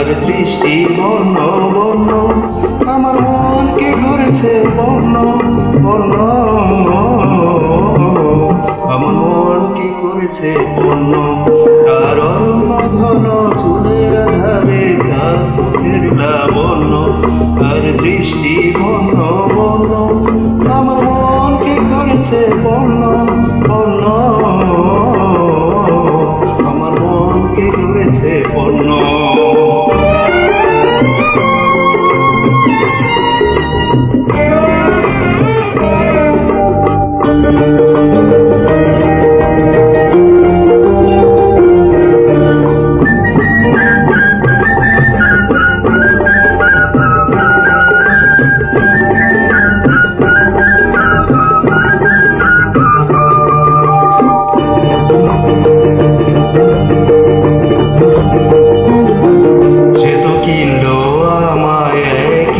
আর দৃষ্টি বর্ণ বর্ণ আমার মনকে করেছে বর্ণ বর্ণ, আমার মনকে করেছে বর্ণ। তার অরণ্য ঘন চুলের ধারে চাঁদ মুখের লাবণ্য, আর দৃষ্টি বর্ণ বর্ণ আমার মনকে করেছে বর্ণ বর্ণ, আমার মনকে করেছে বর্ণ।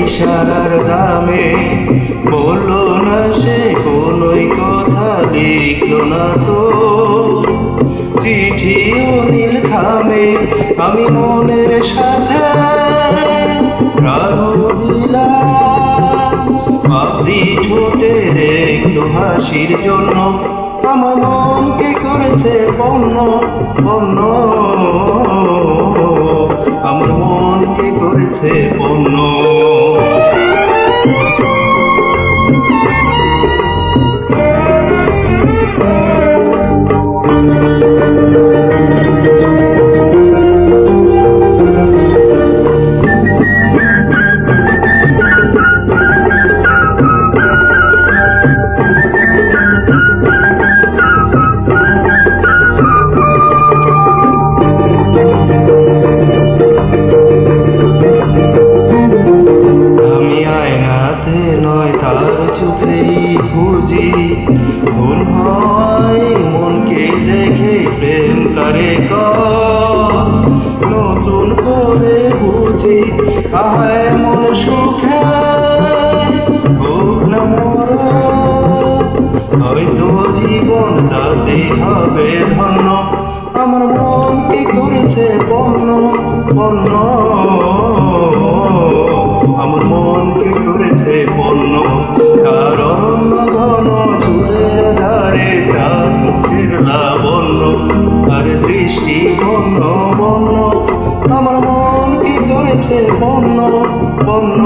ইশারার দামে বললো না সে কোনোই কথা, লিখলো না তো চিঠিও নীল খামে। আমি মনের সাথে প্রাণ দিলাম আপনি ঠোঁটের একটু হাসির জন্য, আমার মনকে করেছে বর্ণ বর্ণ, আমার মনকে করেছে বর্ণ। তার চোখেই খুঁজি খুন হয় মনকে দেখে প্রেম করে নতুন করে বুঝি আহায় মন সুখে হোক না মোর, হয়তো জীবন তাতে হবে ধন্য, আমার মনকে করেছে বর্ণ বর্ণ, আমার মনকে করেছে বর্ণ। তার অরণ্য ঘন চুলের ধারে চাঁদ মুখের লাবণ্য, আর দৃষ্টি বর্ণ বর্ণ আমার মনকে করেছে বর্ণ বর্ণ।